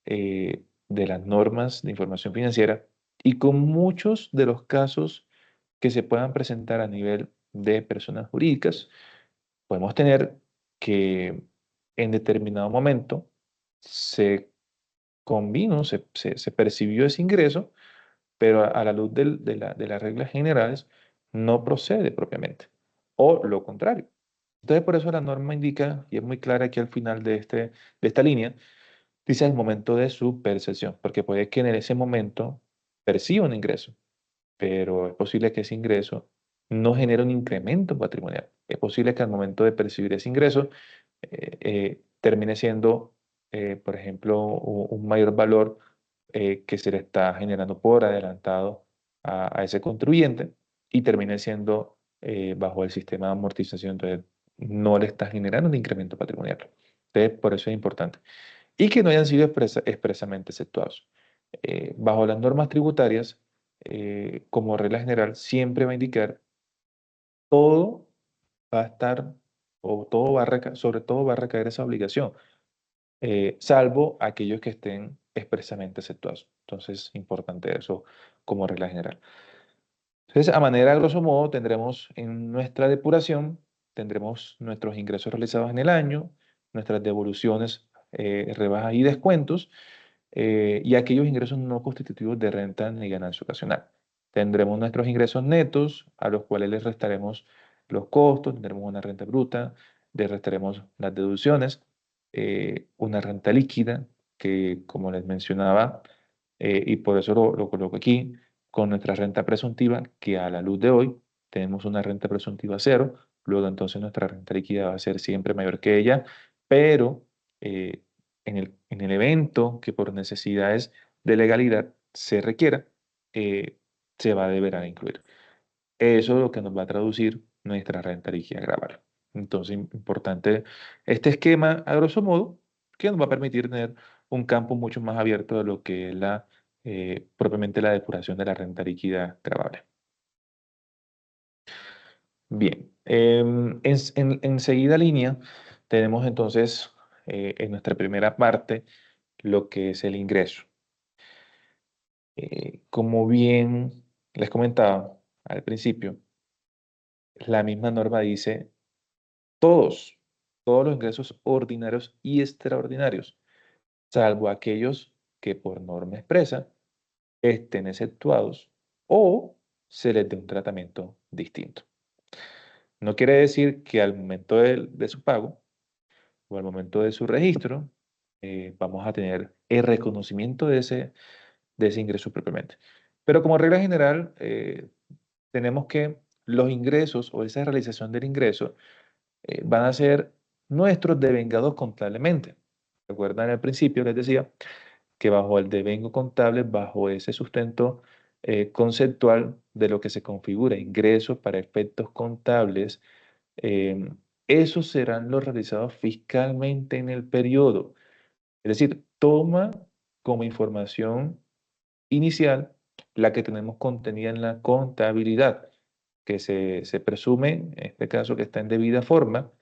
de las normas de información financiera y con muchos de los casos que se puedan presentar a nivel de personas jurídicas, podemos tener que en determinado momento se se percibió ese ingreso, pero a la luz de las reglas generales no procede propiamente, o lo contrario. Entonces, por eso la norma indica, y es muy clara aquí al final de esta línea, dice el momento de su percepción, porque puede que en ese momento perciba un ingreso, pero es posible que ese ingreso no genere un incremento patrimonial. es posible que al momento de percibir ese ingreso termine siendo, por ejemplo, un mayor valor que se le está generando por adelantado a ese contribuyente y termine siendo bajo el sistema de amortización. Entonces, no le está generando un incremento patrimonial. Entonces, por eso es importante. Y que no hayan sido expresamente exceptuados. Bajo las normas tributarias, como regla general, siempre va a indicar todo va a estar, o todo va a sobre todo va a recaer esa obligación, salvo aquellos que estén expresamente exceptuados. Entonces, importante eso como regla general. Entonces, a manera, grosso modo, tendremos en nuestra depuración, tendremos nuestros ingresos realizados en el año, nuestras devoluciones, rebajas y descuentos, y aquellos ingresos no constitutivos de renta ni ganancia ocasional. Tendremos nuestros ingresos netos, a los cuales les restaremos los costos, tendremos una renta bruta, les restaremos las deducciones, una renta líquida, que como les mencionaba, y por eso lo coloco aquí, con nuestra renta presuntiva, que a la luz de hoy tenemos una renta presuntiva cero, luego entonces nuestra renta líquida va a ser siempre mayor que ella, pero eh, en el evento que por necesidades de legalidad se requiera, eh, se va a deber a incluir. Eso es lo que nos va a traducir nuestra renta líquida gravable. Entonces, importante este esquema, a grosso modo, que nos va a permitir tener un campo mucho más abierto de lo que es propiamente la depuración de la renta líquida gravable. Bien, en seguida línea tenemos entonces en nuestra primera parte lo que es el ingreso. Como bien les comentaba al principio, la misma norma dice todos, todos los ingresos ordinarios y extraordinarios, salvo aquellos que por norma expresa estén exceptuados o se les dé un tratamiento distinto. No quiere decir que al momento de su pago o al momento de su registro vamos a tener el reconocimiento de ese ingreso propiamente. Pero como regla general, tenemos que los ingresos o esa realización del ingreso van a ser nuestros devengados contablemente. Recuerdan al principio, les decía que bajo el devengo contable, bajo ese sustento conceptual de lo que se configura ingresos para efectos contables, eh, esos serán los realizados fiscalmente en el periodo. Es decir, toma como información inicial la que tenemos contenida en la contabilidad, que se presume, en este caso, que está en debida forma,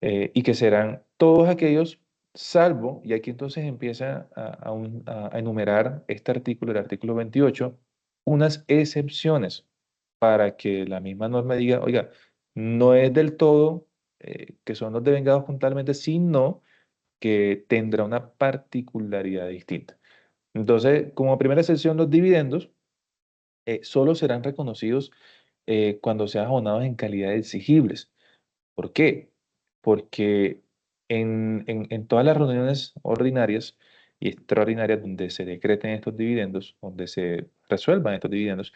y que serán todos aquellos, salvo, y aquí entonces empieza a enumerar este artículo, el artículo 28, unas excepciones para que la misma norma diga, oiga, no es del todo que son los devengados contablemente, sino que tendrá una particularidad distinta. Entonces, como primera excepción, los dividendos solo serán reconocidos cuando sean abonados en calidad de exigibles. ¿Por qué? Porque en todas las reuniones ordinarias y extraordinarias donde se decreten estos dividendos, donde se resuelvan estos dividendos,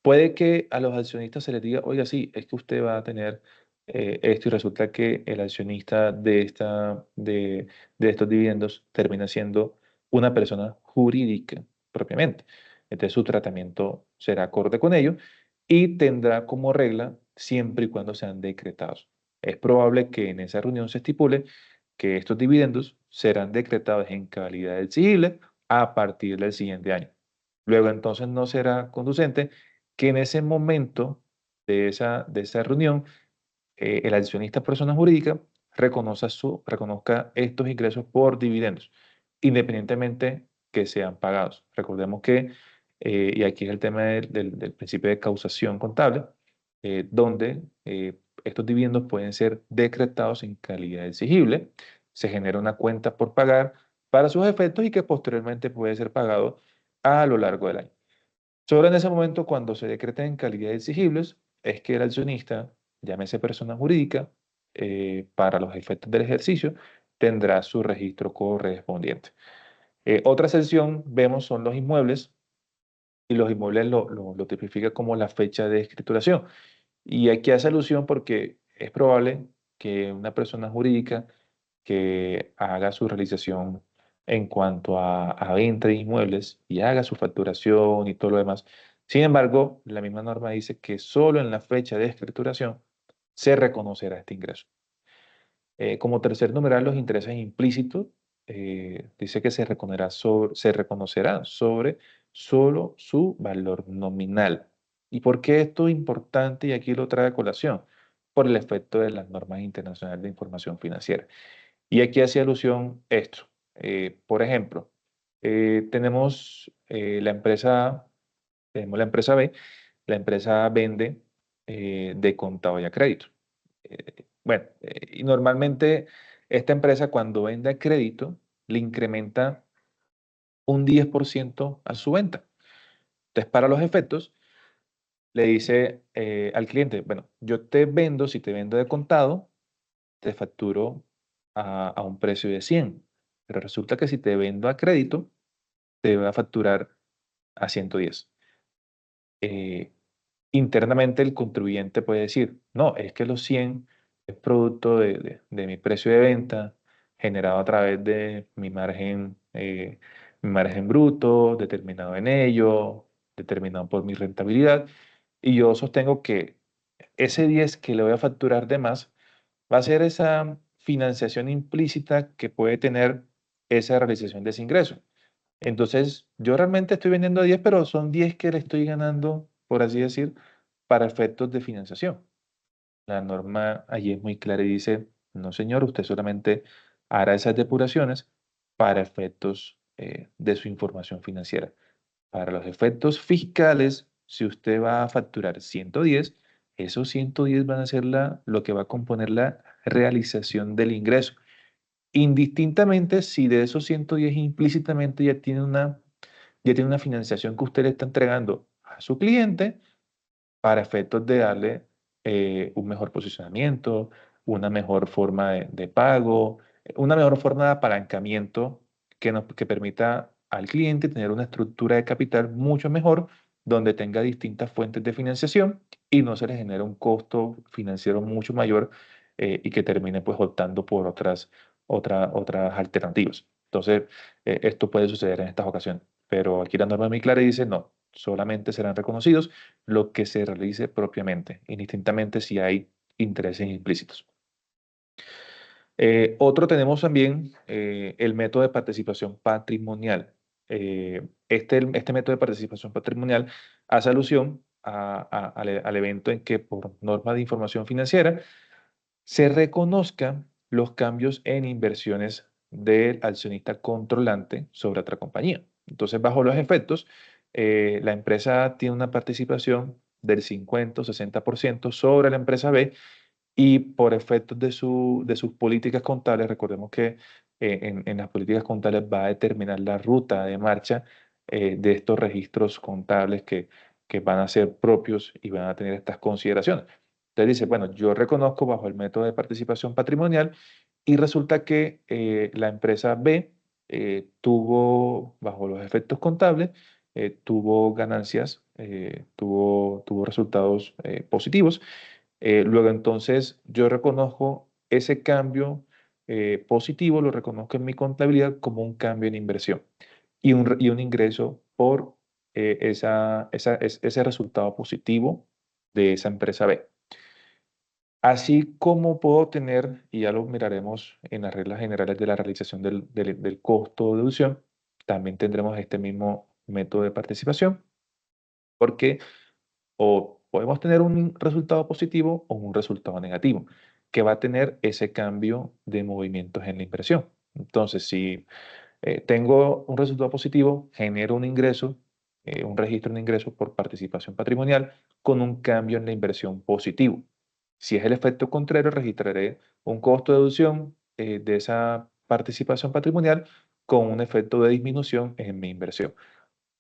puede que a los accionistas se les diga, oiga, sí, es que usted va a tener esto y resulta que el accionista de estos dividendos termina siendo una persona jurídica propiamente. Entonces su tratamiento será acorde con ello y tendrá como regla siempre y cuando sean decretados. Es probable que en esa reunión se estipule que estos dividendos serán decretados en calidad exigible a partir del siguiente año. Luego entonces no será conducente que en ese momento de esa reunión el accionista persona jurídica reconozca estos ingresos por dividendos, independientemente que sean pagados. Recordemos que, y aquí es el tema del principio de causación contable, donde estos dividendos pueden ser decretados en calidad exigible, se genera una cuenta por pagar para sus efectos y que posteriormente puede ser pagado a lo largo del año. Solo en ese momento, cuando se decreten en calidad de exigibles, es que el accionista, llámese persona jurídica, para los efectos del ejercicio, tendrá su registro correspondiente. Otra excepción, vemos, son los inmuebles, y los inmuebles lo tipifica como la fecha de escrituración. Y aquí hace alusión porque es probable que una persona jurídica que haga su realización en cuanto a venta de inmuebles y haga su facturación y todo lo demás. Sin embargo, la misma norma dice que solo en la fecha de escrituración se reconocerá este ingreso. Como tercer numeral, los intereses implícitos, dice que se reconocerá sobre solo su valor nominal. ¿Y por qué esto es importante? Y aquí lo trae a colación, por el efecto de las normas internacionales de información financiera. Y aquí hacía alusión esto. Por ejemplo, tenemos la empresa B. La empresa vende de contado y a crédito. Bueno, y normalmente esta empresa cuando vende a crédito le incrementa un 10% a su venta. Entonces, para los efectos, le dice al cliente, bueno, yo te vendo, si te vendo de contado, te facturo a un precio de 100, pero resulta que si te vendo a crédito, te va a facturar a 110. Eh, Internamente el contribuyente puede decir, no, es que los 100 es producto de mi precio de venta generado a través de mi margen bruto, determinado en ello, determinado por mi rentabilidad, y yo sostengo que ese 10 que le voy a facturar de más va a ser esa financiación implícita que puede tener esa realización de ese ingreso. Entonces, yo realmente estoy vendiendo a 10, pero son 10 que le estoy ganando, por así decir, para efectos de financiación. La norma allí es muy clara y dice, no señor, usted solamente hará esas depuraciones para efectos de su información financiera. Para los efectos fiscales, si usted va a facturar 110, esos 110 van a ser lo que va a componer la realización del ingreso. Indistintamente si de esos 110 implícitamente ya tiene una financiación que usted le está entregando a su cliente para efectos de darle un mejor posicionamiento, una mejor forma de pago, una mejor forma de apalancamiento que permita al cliente tener una estructura de capital mucho mejor, donde tenga distintas fuentes de financiación y no se le genere un costo financiero mucho mayor y que termine pues optando por otras alternativas. Entonces, esto puede suceder en estas ocasiones, pero aquí la norma es muy clara y dice no, solamente serán reconocidos lo que se realice propiamente, indistintamente si hay intereses implícitos. Otro tenemos también el método de participación patrimonial. Este método de participación patrimonial hace alusión al evento en que por norma de información financiera se reconozcan los cambios en inversiones del accionista controlante sobre otra compañía. Entonces, bajo los efectos, la empresa tiene una participación del 50 o 60% sobre la empresa B y por efectos de sus políticas contables, recordemos que en las políticas contables va a determinar la ruta de marcha de estos registros contables que van a ser propios y van a tener estas consideraciones. Entonces dice, bueno, yo reconozco bajo el método de participación patrimonial y resulta que la empresa B tuvo, bajo los efectos contables, tuvo ganancias, tuvo resultados positivos. Luego entonces yo reconozco ese cambio positivo, lo reconozco en mi contabilidad como un cambio en inversión y un ingreso por ese resultado positivo de esa empresa B. Así como puedo tener, y ya lo miraremos en las reglas generales de la realización del costo de deducción, también tendremos este mismo método de participación, porque o podemos tener un resultado positivo o un resultado negativo, que va a tener ese cambio de movimientos en la inversión. Entonces, si tengo un resultado positivo, genero un ingreso, un registro de ingresos por participación patrimonial con un cambio en la inversión positivo. Si es el efecto contrario, registraré un costo de deducción de esa participación patrimonial con un efecto de disminución en mi inversión.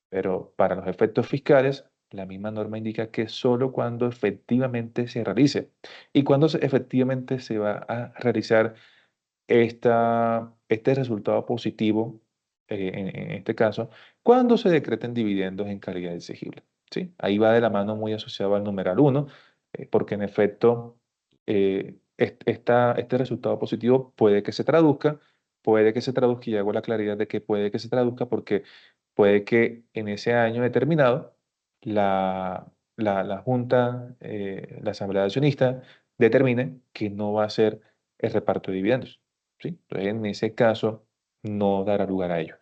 Pero para los efectos fiscales, la misma norma indica que solo cuando efectivamente se realice. ¿Y cuando efectivamente se va a realizar este resultado positivo, en este caso, cuando se decreten dividendos en calidad exigible? ¿Sí? Ahí va de la mano muy asociado al numeral 1, porque en efecto este resultado positivo puede que se traduzca, y hago la claridad de que puede que se traduzca porque puede que en ese año determinado la Junta, la Asamblea de Accionistas, determine que no va a ser el reparto de dividendos, ¿sí? Entonces, en ese caso, no dará lugar a ello.